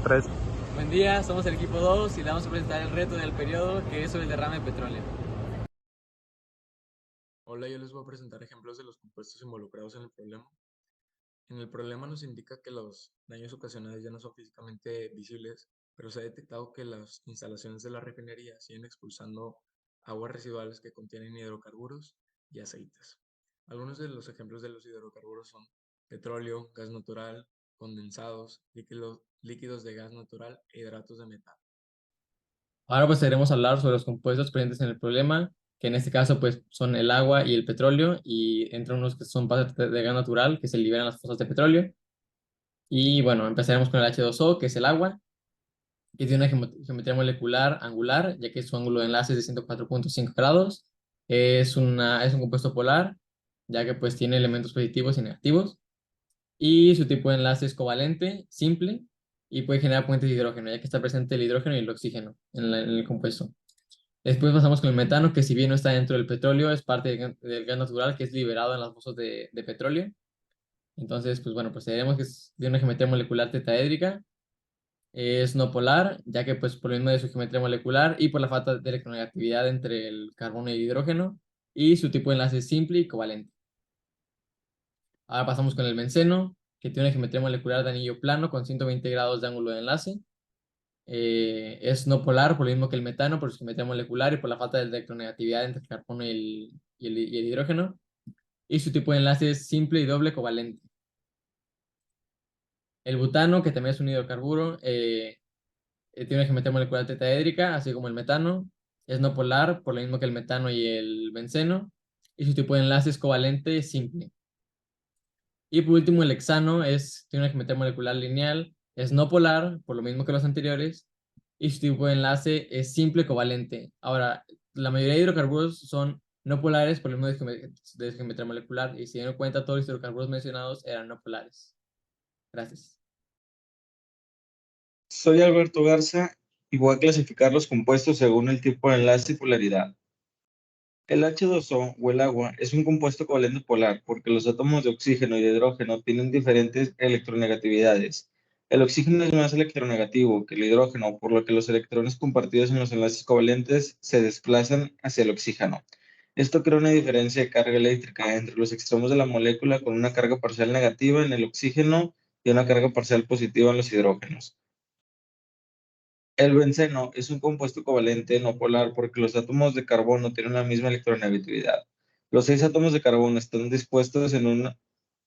3. Buen día, somos el equipo 2 y le vamos a presentar el reto del periodo que es sobre el derrame de petróleo. Hola, yo les voy a presentar ejemplos de los compuestos involucrados en el problema. En el problema nos indica que los daños ocasionados ya no son físicamente visibles, pero se ha detectado que las instalaciones de la refinería siguen expulsando aguas residuales que contienen hidrocarburos y aceites. Algunos de los ejemplos de los hidrocarburos son petróleo, gas natural, condensados, líquidos de gas natural e hidratos de metano. Ahora pues queremos hablar sobre los compuestos presentes en el problema, que en este caso pues son el agua y el petróleo, y entre unos que son parte de gas natural, que se liberan las fosas de petróleo. Y bueno, empezaremos con el H2O, que es el agua, que tiene una geometría molecular angular, ya que su ángulo de enlace es de 104,5 grados. Es un compuesto polar, ya que pues tiene elementos positivos y negativos. Y su tipo de enlace es covalente, simple, y puede generar puentes de hidrógeno, ya que está presente el hidrógeno y el oxígeno en el compuesto. Después pasamos con el metano, que si bien no está dentro del petróleo, es parte del gas natural que es liberado en las fosas de petróleo. Entonces, pues bueno, procederemos que es de una geometría molecular tetraédrica. Es no polar, ya que pues por lo mismo de su geometría molecular y por la falta de electronegatividad entre el carbono y el hidrógeno, y su tipo de enlace es simple y covalente. Ahora pasamos con el benceno, que tiene una geometría molecular de anillo plano con 120 grados de ángulo de enlace. Es no polar, por lo mismo que el metano, por su geometría molecular y por la falta de electronegatividad entre el carbono y el hidrógeno. Y su tipo de enlace es simple y doble covalente. El butano, que también es un hidrocarburo, tiene una geometría molecular tetraédrica, así como el metano. Es no polar, por lo mismo que el metano y el benceno. Y su tipo de enlace es covalente simple. Y por último, el hexano tiene una geometría molecular lineal, es no polar, por lo mismo que los anteriores, y su tipo de enlace es simple covalente. Ahora, la mayoría de hidrocarburos son no polares por lo mismo de geometría molecular, y si dan cuenta, todos los hidrocarburos mencionados eran no polares. Gracias. Soy Alberto Garza y voy a clasificar los compuestos según el tipo de enlace y polaridad. El H2O o el agua es un compuesto covalente polar porque los átomos de oxígeno y de hidrógeno tienen diferentes electronegatividades. El oxígeno es más electronegativo que el hidrógeno, por lo que los electrones compartidos en los enlaces covalentes se desplazan hacia el oxígeno. Esto crea una diferencia de carga eléctrica entre los extremos de la molécula con una carga parcial negativa en el oxígeno y una carga parcial positiva en los hidrógenos. El benceno es un compuesto covalente no polar porque los átomos de carbono tienen la misma electronegatividad. Los 6 átomos de carbono están dispuestos en un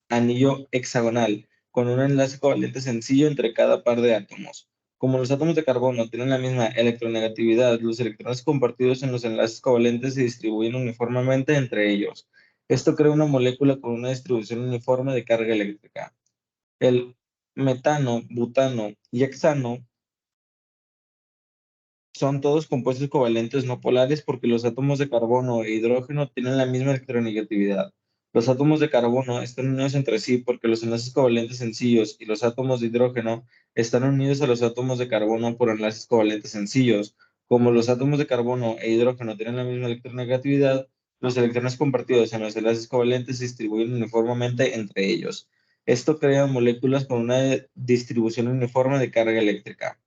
anillo hexagonal con un enlace covalente sencillo entre cada par de átomos. Como los átomos de carbono tienen la misma electronegatividad, los electrones compartidos en los enlaces covalentes se distribuyen uniformemente entre ellos. Esto crea una molécula con una distribución uniforme de carga eléctrica. El metano, butano y hexano son todos compuestos covalentes no polares porque los átomos de carbono e hidrógeno tienen la misma electronegatividad. Los átomos de carbono están unidos entre sí porque los enlaces covalentes sencillos y los átomos de hidrógeno están unidos a los átomos de carbono por enlaces covalentes sencillos. Como los átomos de carbono e hidrógeno tienen la misma electronegatividad, los electrones compartidos en los enlaces covalentes se distribuyen uniformemente entre ellos. Esto crea moléculas con una distribución uniforme de carga eléctrica.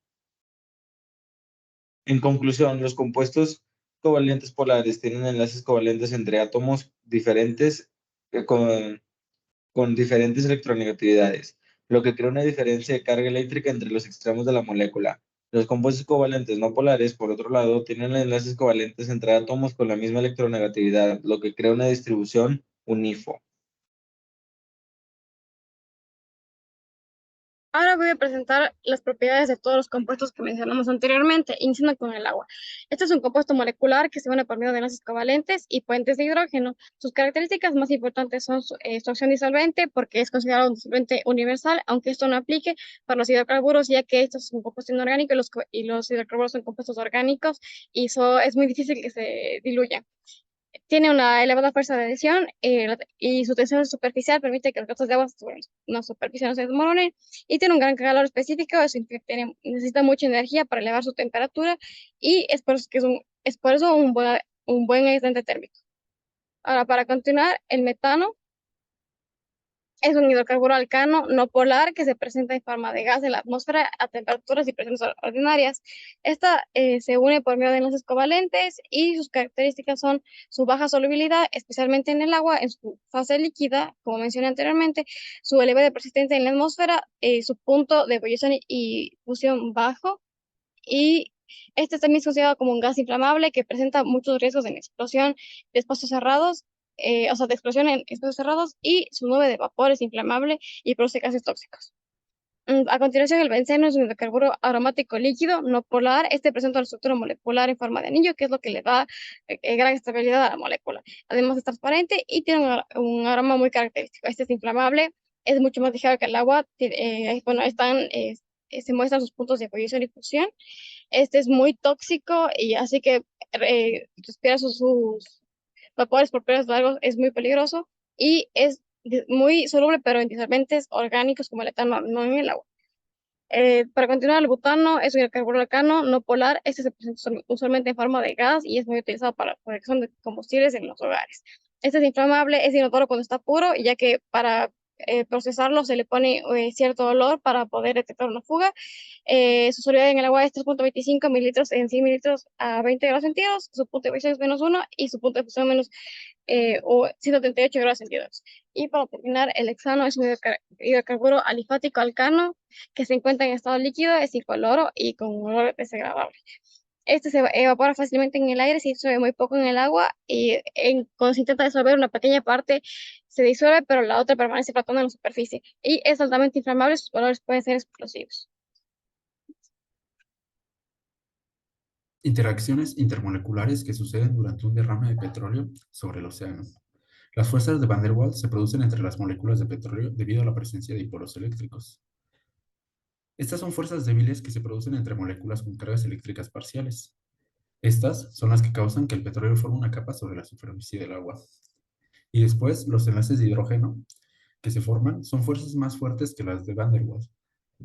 En conclusión, los compuestos covalentes polares tienen enlaces covalentes entre átomos diferentes con diferentes electronegatividades, lo que crea una diferencia de carga eléctrica entre los extremos de la molécula. Los compuestos covalentes no polares, por otro lado, tienen enlaces covalentes entre átomos con la misma electronegatividad, lo que crea una distribución UNIFO. Ahora voy a presentar las propiedades de todos los compuestos que mencionamos anteriormente, iniciando con el agua. Este es un compuesto molecular que se une por medio de enlaces covalentes y puentes de hidrógeno. Sus características más importantes son su acción disolvente, porque es considerado un disolvente universal, aunque esto no aplique para los hidrocarburos, ya que estos son un compuesto inorgánico y los hidrocarburos son compuestos orgánicos y es muy difícil que se diluyan. Tiene una elevada fuerza de adhesión y su tensión superficial permite que los gases de agua sobre una superficie no se desmoronen, y tiene un gran calor específico, necesita mucha energía para elevar su temperatura, y es por eso, es por eso un buen aislante térmico. Ahora, para continuar, el metano Es un hidrocarburo alcano no polar que se presenta en forma de gas en la atmósfera a temperaturas y presiones ordinarias. Esta se une por medio de enlaces covalentes y sus características son su baja solubilidad, especialmente en el agua, en su fase líquida, como mencioné anteriormente, su elevada persistencia en la atmósfera, su punto de ebullición y fusión bajo, y este también es considerado como un gas inflamable que presenta muchos riesgos en explosión de espacios cerrados, o sea, de explosión en espacios cerrados, y su nube de vapor es inflamable y produce gases tóxicos. A continuación, el benceno es un hidrocarburo aromático líquido no polar. Este presenta una estructura molecular en forma de anillo, que es lo que le da gran estabilidad a la molécula. Además, es transparente y tiene un aroma muy característico. Este es inflamable, es mucho más ligero que el agua. Bueno, se muestran sus puntos de ebullición y fusión. Este es muy tóxico y así que respirar sus vapores por periodos largos es muy peligroso y es muy soluble, pero en disolventes orgánicos como el etano, no en el agua. Para continuar, el butano es un hidrocarburo alcano no polar. Este se presenta usualmente en forma de gas y es muy utilizado para la producción de combustibles en los hogares. Este es inflamable, es inodoro cuando está puro, ya que para procesarlo se le pone cierto olor para poder detectar una fuga. Su solubilidad en el agua es 3.25 mililitros en 100 mililitros a 20 grados centígrados. Su punto de ebullición es -1 y su punto de fusión o 138 grados centígrados. Y para terminar, el hexano es un hidrocarburo alifático alcano que se encuentra en estado líquido, es incoloro y con un olor desagradable. Este se evapora fácilmente en el aire, se disuelve muy poco en el agua y cuando se intenta disolver una pequeña parte se disuelve, pero la otra permanece flotando en la superficie. Y es altamente inflamable, sus valores pueden ser explosivos. Interacciones intermoleculares que suceden durante un derrame de petróleo sobre el océano. Las fuerzas de Van der Waals se producen entre las moléculas de petróleo debido a la presencia de dipolos eléctricos. Estas son fuerzas débiles que se producen entre moléculas con cargas eléctricas parciales. Estas son las que causan que el petróleo forme una capa sobre la superficie del agua. Y después, los enlaces de hidrógeno que se forman son fuerzas más fuertes que las de Van der Waals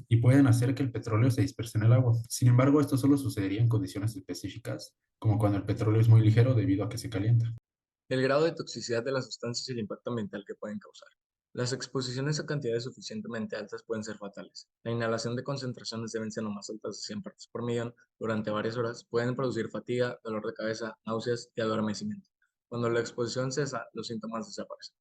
y pueden hacer que el petróleo se disperse en el agua. Sin embargo, esto solo sucedería en condiciones específicas, como cuando el petróleo es muy ligero debido a que se calienta. El grado de toxicidad de las sustancias y el impacto ambiental que pueden causar. Las exposiciones a cantidades suficientemente altas pueden ser fatales. La inhalación de concentraciones de benceno más altas de 100 partes por millón durante varias horas pueden producir fatiga, dolor de cabeza, náuseas y adormecimiento. Cuando la exposición cesa, los síntomas desaparecen.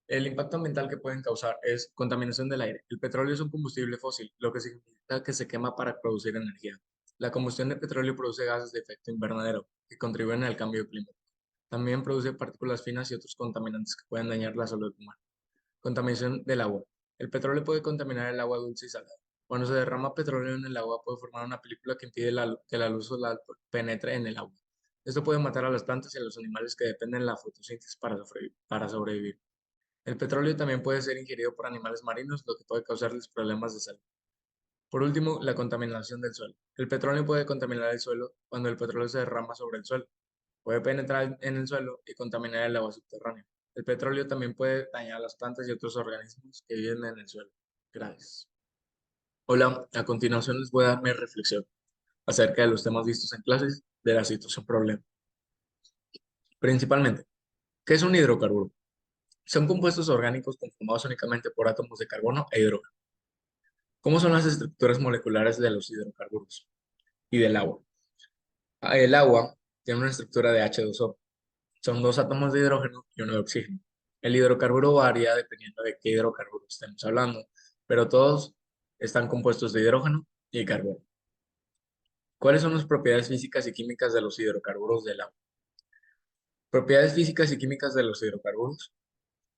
El impacto ambiental que pueden causar es contaminación del aire. El petróleo es un combustible fósil, lo que significa que se quema para producir energía. La combustión de petróleo produce gases de efecto invernadero que contribuyen al cambio climático. También produce partículas finas y otros contaminantes que pueden dañar la salud humana. Contaminación del agua. El petróleo puede contaminar el agua dulce y salada. Cuando se derrama petróleo en el agua puede formar una película que impide que la luz solar penetre en el agua. Esto puede matar a las plantas y a los animales que dependen de la fotosíntesis para sobrevivir. El petróleo también puede ser ingerido por animales marinos, lo que puede causarles problemas de salud. Por último, la contaminación del suelo. El petróleo puede contaminar el suelo cuando el petróleo se derrama sobre el suelo. Puede penetrar en el suelo y contaminar el agua subterránea. El petróleo también puede dañar a las plantas y otros organismos que viven en el suelo. Gracias. Hola, a continuación les voy a dar mi reflexión acerca de los temas vistos en clases de la situación problema. Principalmente, ¿qué es un hidrocarburo? Son compuestos orgánicos conformados únicamente por átomos de carbono e hidrógeno. ¿Cómo son las estructuras moleculares de los hidrocarburos y del agua? El agua tiene una estructura de H2O. Son dos átomos de hidrógeno y uno de oxígeno. El hidrocarburo varía dependiendo de qué hidrocarburo estemos hablando, pero todos están compuestos de hidrógeno y carbono. ¿Cuáles son las propiedades físicas y químicas de los hidrocarburos del agua? Propiedades físicas y químicas de los hidrocarburos.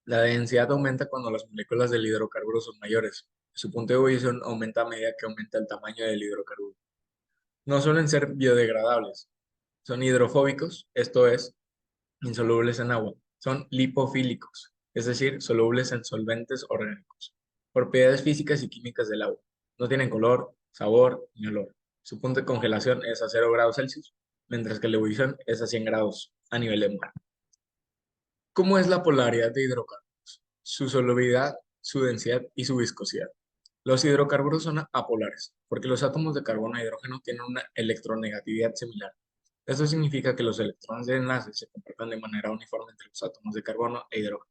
La densidad aumenta cuando las moléculas del hidrocarburo son mayores. Su punto de ebullición aumenta a medida que aumenta el tamaño del hidrocarburo. No suelen ser biodegradables. Son hidrofóbicos, esto es, insolubles en agua. Son lipofílicos, es decir, solubles en solventes orgánicos. Propiedades físicas y químicas del agua. No tienen color, sabor ni olor. Su punto de congelación es a 0 grados Celsius, mientras que la ebullición es a 100 grados a nivel de mar. ¿Cómo es la polaridad de hidrocarburos? Su solubilidad, su densidad y su viscosidad. Los hidrocarburos son apolares, porque los átomos de carbono e hidrógeno tienen una electronegatividad similar. Esto significa que los electrones de enlace se comportan de manera uniforme entre los átomos de carbono e hidrógeno.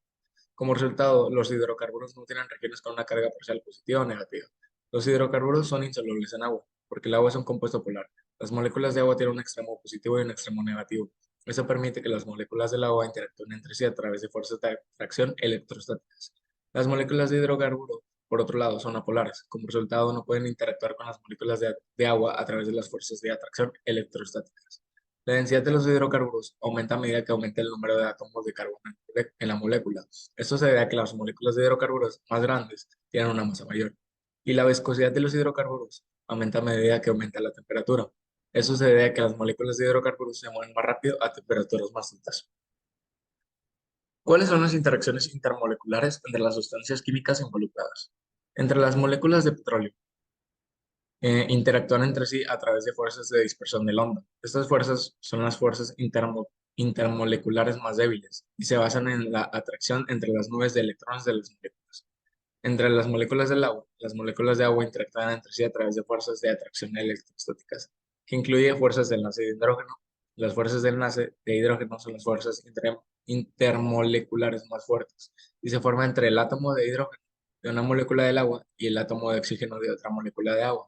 Como resultado, los hidrocarburos no tienen regiones con una carga parcial positiva o negativa. Los hidrocarburos son insolubles en agua, porque el agua es un compuesto polar. Las moléculas de agua tienen un extremo positivo y un extremo negativo. Eso permite que las moléculas del agua interactúen entre sí a través de fuerzas de atracción electrostáticas. Las moléculas de hidrocarburo, por otro lado, son apolares. Como resultado, no pueden interactuar con las moléculas de agua a través de las fuerzas de atracción electrostáticas. La densidad de los hidrocarburos aumenta a medida que aumenta el número de átomos de carbono en la molécula. Esto se debe a que las moléculas de hidrocarburos más grandes tienen una masa mayor. Y la viscosidad de los hidrocarburos aumenta a medida que aumenta la temperatura. Eso se debe a que las moléculas de hidrocarburos se mueven más rápido a temperaturas más altas. ¿Cuáles son las interacciones intermoleculares entre las sustancias químicas involucradas? Entre las moléculas de petróleo interactúan entre sí a través de fuerzas de dispersión del onda. Estas fuerzas son las fuerzas intermoleculares más débiles y se basan en la atracción entre las nubes de electrones de las moléculas. Entre las moléculas del agua, las moléculas de agua interactúan entre sí a través de fuerzas de atracción electrostáticas, que incluye fuerzas de enlace de hidrógeno. Las fuerzas de enlace de hidrógeno son las fuerzas intermoleculares más fuertes y se forman entre el átomo de hidrógeno de una molécula del agua y el átomo de oxígeno de otra molécula de agua.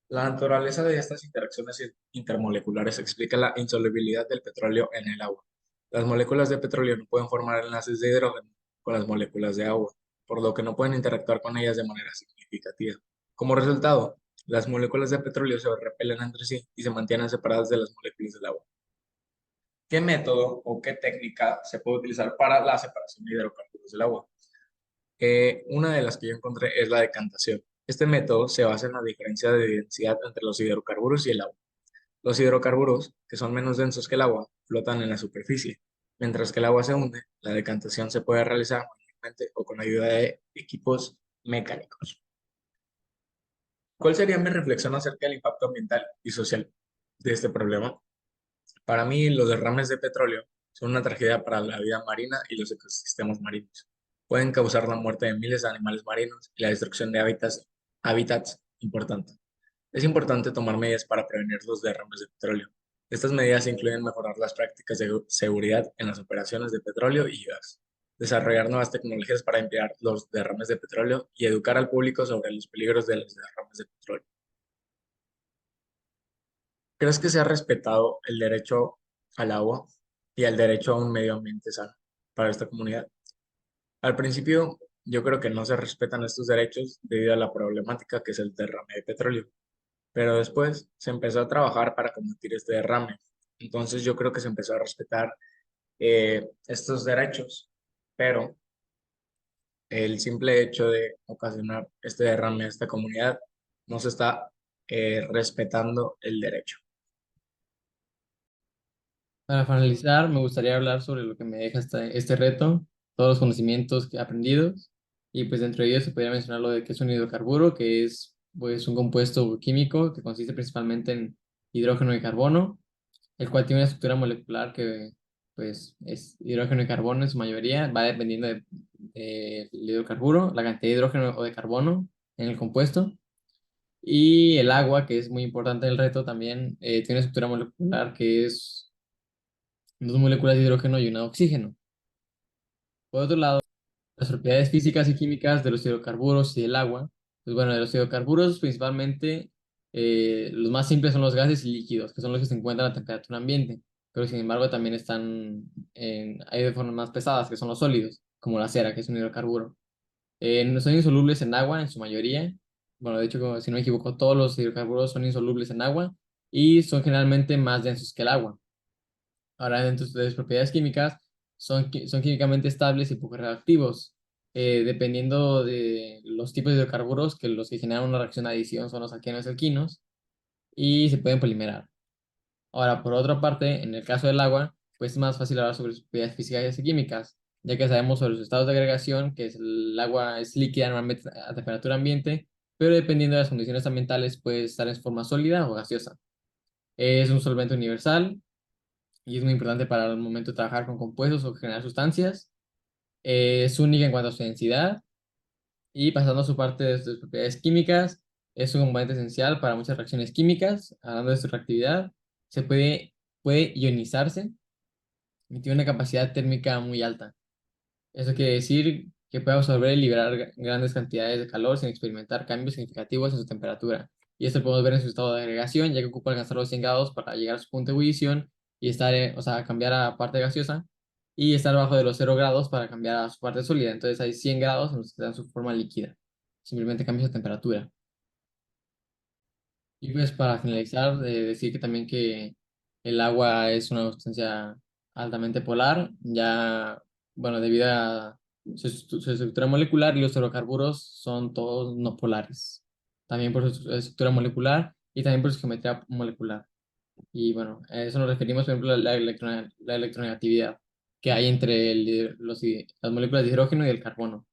La naturaleza de estas interacciones intermoleculares explica la insolubilidad del petróleo en el agua. Las moléculas de petróleo no pueden formar enlaces de hidrógeno con las moléculas de agua, por lo que no pueden interactuar con ellas de manera significativa. Como resultado, las moléculas de petróleo se repelen entre sí y se mantienen separadas de las moléculas del agua. ¿Qué método o qué técnica se puede utilizar para la separación de hidrocarburos del agua? Una de las que yo encontré es la decantación. Este método se basa en la diferencia de densidad entre los hidrocarburos y el agua. Los hidrocarburos, que son menos densos que el agua, flotan en la superficie. Mientras que el agua se hunde, la decantación se puede realizar manualmente o con ayuda de equipos mecánicos. ¿Cuál sería mi reflexión acerca del impacto ambiental y social de este problema? Para mí, los derrames de petróleo son una tragedia para la vida marina y los ecosistemas marinos. Pueden causar la muerte de miles de animales marinos y la destrucción de hábitats importantes. Es importante tomar medidas para prevenir los derrames de petróleo. Estas medidas incluyen mejorar las prácticas de seguridad en las operaciones de petróleo y gas, desarrollar nuevas tecnologías para impedir los derrames de petróleo y educar al público sobre los peligros de los derrames de petróleo. ¿Crees que se ha respetado el derecho al agua y el derecho a un medio ambiente sano para esta comunidad? Al principio, yo creo que no se respetan estos derechos debido a la problemática que es el derrame de petróleo, pero después se empezó a trabajar para combatir este derrame. Entonces yo creo que se empezó a respetar estos derechos, pero el simple hecho de ocasionar este derrame a esta comunidad no se está respetando el derecho. Para finalizar, me gustaría hablar sobre lo que me deja este reto, todos los conocimientos que aprendidos, y pues dentro de ellos se podría mencionar lo de que es un hidrocarburo, que es pues un compuesto químico que consiste principalmente en hidrógeno y carbono, el cual tiene una estructura molecular que pues es hidrógeno y carbono en su mayoría, va dependiendo del hidrocarburo, la cantidad de hidrógeno o de carbono en el compuesto. Y el agua, que es muy importante en el reto también, tiene una estructura molecular que es dos moléculas de hidrógeno y una de oxígeno. Por otro lado, las propiedades físicas y químicas de los hidrocarburos y del agua. Pues bueno, de los hidrocarburos principalmente los más simples son los gases y líquidos, que son los que se encuentran a temperatura ambiente, pero sin embargo también hay de formas más pesadas, que son los sólidos, como la cera, que es un hidrocarburo. No son insolubles en agua en su mayoría. Bueno, de hecho, si no me equivoco, todos los hidrocarburos son insolubles en agua y son generalmente más densos que el agua. Ahora, dentro de sus propiedades químicas, son químicamente estables y poco reactivos. Dependiendo de los tipos de hidrocarburos, que los que generan una reacción de adición son los alquenos y alquinos, y se pueden polimerar. Ahora, por otra parte, en el caso del agua, pues es más fácil hablar sobre sus propiedades físicas y químicas, ya que sabemos sobre sus estados de agregación, que el agua es líquida normalmente a temperatura ambiente, pero dependiendo de las condiciones ambientales puede estar en forma sólida o gaseosa. Es un solvente universal y es muy importante para el momento de trabajar con compuestos o generar sustancias. Es única en cuanto a su densidad y pasando a su parte de sus propiedades químicas, es un componente esencial para muchas reacciones químicas. Hablando de su reactividad, puede ionizarse y tiene una capacidad térmica muy alta. Eso quiere decir que puede absorber y liberar grandes cantidades de calor sin experimentar cambios significativos en su temperatura. Y esto lo podemos ver en su estado de agregación, ya que ocupa alcanzar los 100 grados para llegar a su punto de ebullición y estar, o sea, cambiar a parte gaseosa, y estar bajo de los 0 grados para cambiar a su parte sólida. Entonces hay 100 grados en los que dan su forma líquida. Simplemente cambia su temperatura. Y pues para finalizar, decir que también que el agua es una sustancia altamente polar, ya, bueno, debido a su estructura molecular, y los hidrocarburos son todos no polares, también por su estructura molecular y también por su geometría molecular. Y bueno, a eso nos referimos, por ejemplo, a la electronegatividad que hay entre las moléculas de hidrógeno y el carbono.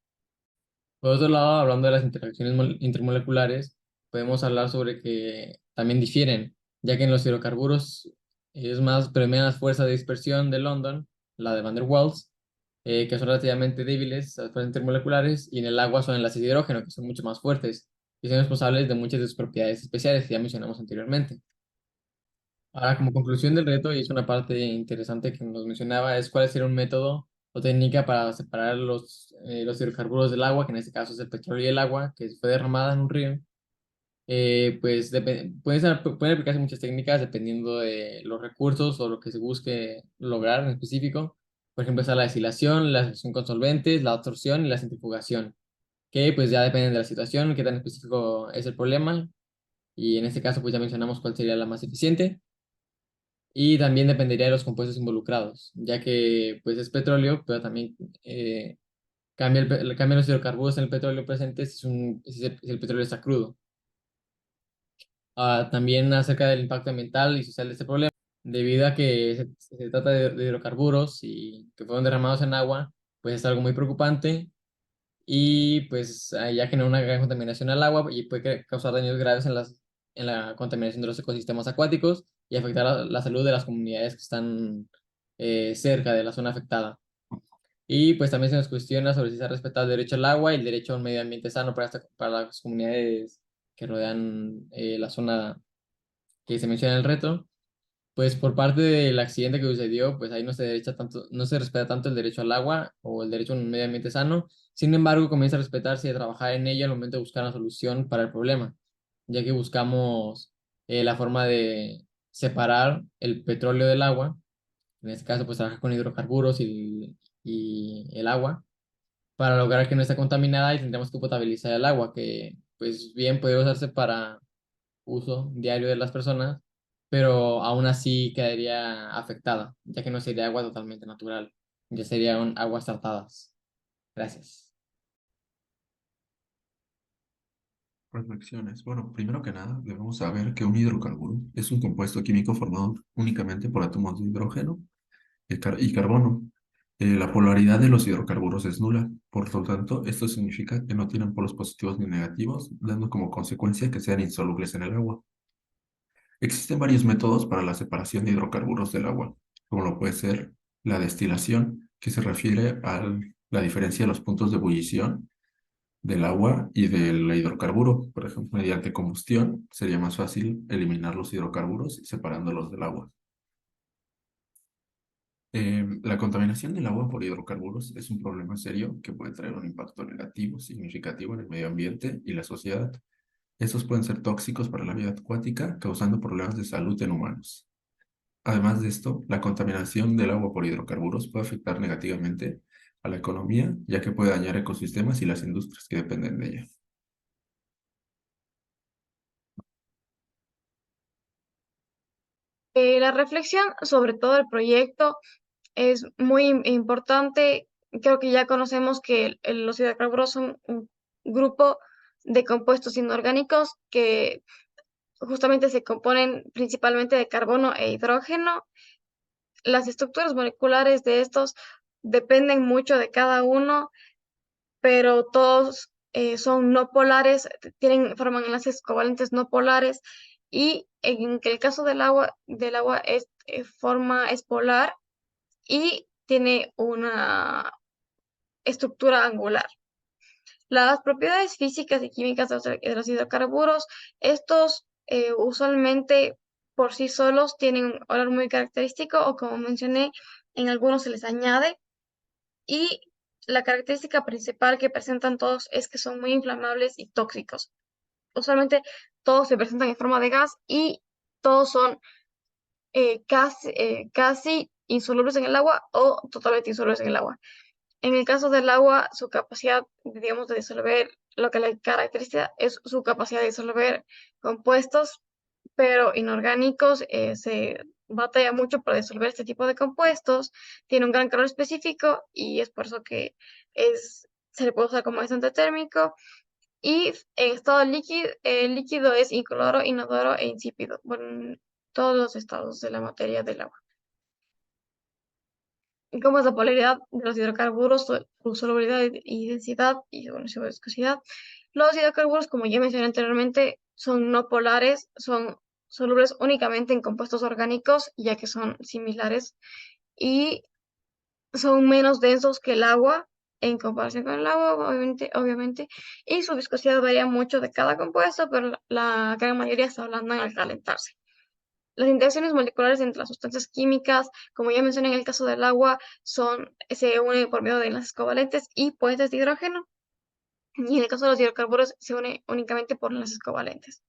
Por otro lado, hablando de las interacciones intermoleculares, podemos hablar sobre que también difieren, ya que en los hidrocarburos es más predominan las fuerzas de dispersión de London, la de Van der Waals, que son relativamente débiles, las fuerzas intermoleculares, y en el agua son enlaces de hidrógeno, que son mucho más fuertes y son responsables de muchas de sus propiedades especiales que ya mencionamos anteriormente. Ahora, como conclusión del reto, y es una parte interesante que nos mencionaba, es cuál sería un método o técnica para separar los hidrocarburos del agua, que en este caso es el petróleo y el agua, que fue derramada en un río. Pues pueden aplicarse muchas técnicas dependiendo de los recursos o lo que se busque lograr en específico. Por ejemplo, está la destilación, la extracción con solventes, la absorción y la centrifugación, que pues ya dependen de la situación, qué tan específico es el problema, y en este caso pues ya mencionamos cuál sería la más eficiente. Y también dependería de los compuestos involucrados, ya que pues es petróleo, pero también cambian los hidrocarburos en el petróleo presente si el petróleo está crudo. También acerca del impacto ambiental y social de este problema, debido a que se trata de hidrocarburos y que fueron derramados en agua, pues es algo muy preocupante, y pues ya genera una gran contaminación al agua y puede causar daños graves en la contaminación de los ecosistemas acuáticos y afectar la salud de las comunidades que están cerca de la zona afectada. Y pues también se nos cuestiona sobre si se ha respetado el derecho al agua y el derecho a un medio ambiente sano para las comunidades que rodean la zona que se menciona en el reto. Pues por parte del accidente que sucedió, pues ahí no se respeta tanto el derecho al agua o el derecho a un medio ambiente sano. Sin embargo, comienza a respetarse y a trabajar en ello al momento de buscar una solución para el problema, ya que buscamos la forma de separar el petróleo del agua. En este caso, pues trabajar con hidrocarburos y el agua para lograr que no esté contaminada, y tendremos que potabilizar el agua, que pues bien puede usarse para uso diario de las personas, pero aún así quedaría afectada, ya que no sería agua totalmente natural, ya serían aguas tratadas. Gracias. Reflexiones. Bueno, primero que nada, debemos saber que un hidrocarburo es un compuesto químico formado únicamente por átomos de hidrógeno y carbono. La polaridad de los hidrocarburos es nula, por lo tanto, esto significa que no tienen polos positivos ni negativos, dando como consecuencia que sean insolubles en el agua. Existen varios métodos para la separación de hidrocarburos del agua, como lo puede ser la destilación, que se refiere a la diferencia de los puntos de ebullición del agua y del hidrocarburo. Por ejemplo, mediante combustión sería más fácil eliminar los hidrocarburos separándolos del agua. La contaminación del agua por hidrocarburos es un problema serio que puede traer un impacto negativo significativo en el medio ambiente y la sociedad. Estos pueden ser tóxicos para la vida acuática, causando problemas de salud en humanos. Además de esto, la contaminación del agua por hidrocarburos puede afectar negativamente a la economía, ya que puede dañar ecosistemas y las industrias que dependen de ella. La reflexión sobre todo el proyecto es muy importante. Creo que ya conocemos que los hidrocarburos son un grupo de compuestos inorgánicos que justamente se componen principalmente de carbono e hidrógeno. Las estructuras moleculares de estos dependen mucho de cada uno, pero todos son no polares, forman enlaces covalentes no polares, y en el caso del agua es polar y tiene una estructura angular. Las propiedades físicas y químicas de los hidrocarburos, estos usualmente por sí solos tienen un olor muy característico, o como mencioné, en algunos se les añade, y la característica principal que presentan todos es que son muy inflamables y tóxicos. Usualmente todos se presentan en forma de gas y todos son casi insolubles en el agua o totalmente insolubles en el agua. En el caso del agua, su capacidad, digamos, de disolver, lo que le caracteriza es su capacidad de disolver compuestos, pero inorgánicos. Se batalla mucho para disolver este tipo de compuestos, tiene un gran calor específico y es por eso que se le puede usar como aislante térmico. Y en estado líquido, líquido es incoloro, inodoro e insípido. Bueno, en todos los estados de la materia del agua. Y cómo es la polaridad de los hidrocarburos, su solubilidad y densidad y bueno, su viscosidad. Los hidrocarburos, como ya mencioné anteriormente, son no polares, son solubles únicamente en compuestos orgánicos, ya que son similares y son menos densos que el agua en comparación con el agua, obviamente, y su viscosidad varía mucho de cada compuesto, pero la gran mayoría se ablandan al calentarse. Las interacciones moleculares entre las sustancias químicas, como ya mencioné en el caso del agua, se unen por medio de enlaces covalentes y puentes de hidrógeno, y en el caso de los hidrocarburos se une únicamente por enlaces covalentes.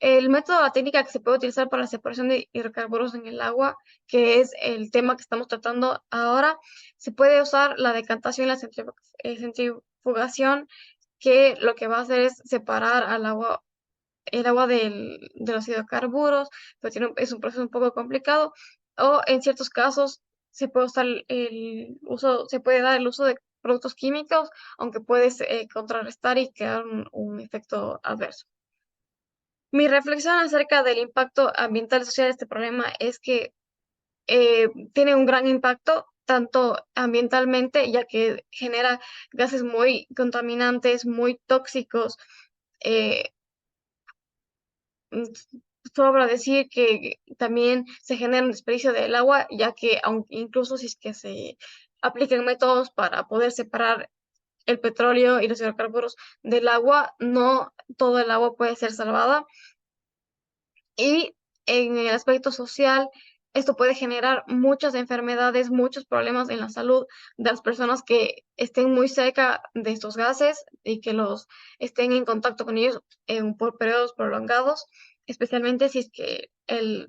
El método, la técnica que se puede utilizar para la separación de hidrocarburos en el agua, que es el tema que estamos tratando ahora, se puede usar la decantación y la centrifugación, que lo que va a hacer es separar el agua de los hidrocarburos, pero es un proceso un poco complicado, o en ciertos casos se puede usar se puede dar el uso de productos químicos, aunque puedes contrarrestar y crear un efecto adverso. Mi reflexión acerca del impacto ambiental y social de este problema es que tiene un gran impacto, tanto ambientalmente, ya que genera gases muy contaminantes, muy tóxicos. eh, mm, Sobra decir que también se genera un desperdicio del agua, ya que incluso si es que se aplican métodos para poder separar el petróleo y los hidrocarburos del agua, no todo el agua puede ser salvada. Y en el aspecto social, esto puede generar muchas enfermedades, muchos problemas en la salud de las personas que estén muy cerca de estos gases y que los estén en contacto con ellos por periodos prolongados, especialmente si es que el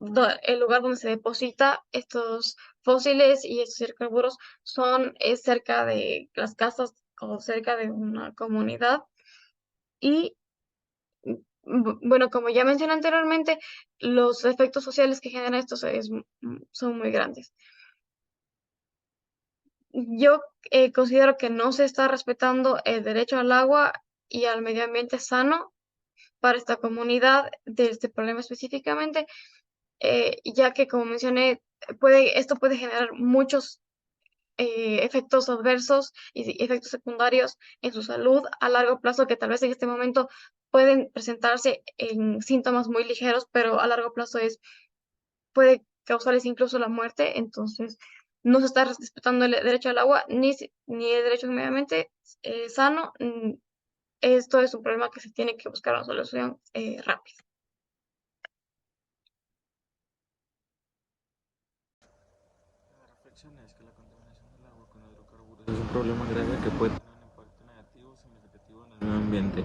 lugar donde se deposita estos fósiles y estos hidrocarburos es cerca de las casas o cerca de una comunidad. Y bueno, como ya mencioné anteriormente, los efectos sociales que genera esto son muy grandes. Yo considero que no se está respetando el derecho al agua y al medio ambiente sano para esta comunidad de este problema específicamente, ya que, como mencioné, esto puede generar muchos efectos adversos y efectos secundarios en su salud a largo plazo que tal vez en este momento pueden presentarse en síntomas muy ligeros, pero a largo plazo puede causarles incluso la muerte. Entonces, no se está respetando el derecho al agua ni el derecho al medio ambiente sano. Esto es un problema que se tiene que buscar una solución rápida. La reflexión es que la contaminación del agua con hidrocarburos es un problema grave que puede tener un impacto negativo o significativo en el medio ambiente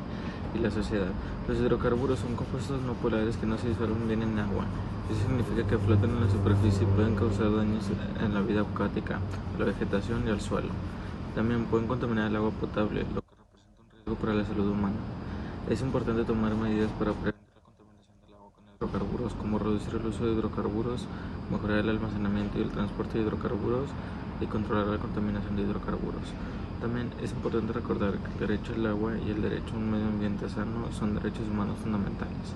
y la sociedad. Los hidrocarburos son compuestos no polares que no se disuelven bien en agua. Eso significa que flotan en la superficie y pueden causar daños en la vida acuática, a la vegetación y al suelo. También pueden contaminar el agua potable, lo que representa un riesgo para la salud humana. Es importante tomar medidas para prevenir la contaminación del agua con hidrocarburos, como reducir el uso de hidrocarburos, mejorar el almacenamiento y el transporte de hidrocarburos y controlar la contaminación de hidrocarburos. También es importante recordar que el derecho al agua y el derecho a un medio ambiente sano son derechos humanos fundamentales.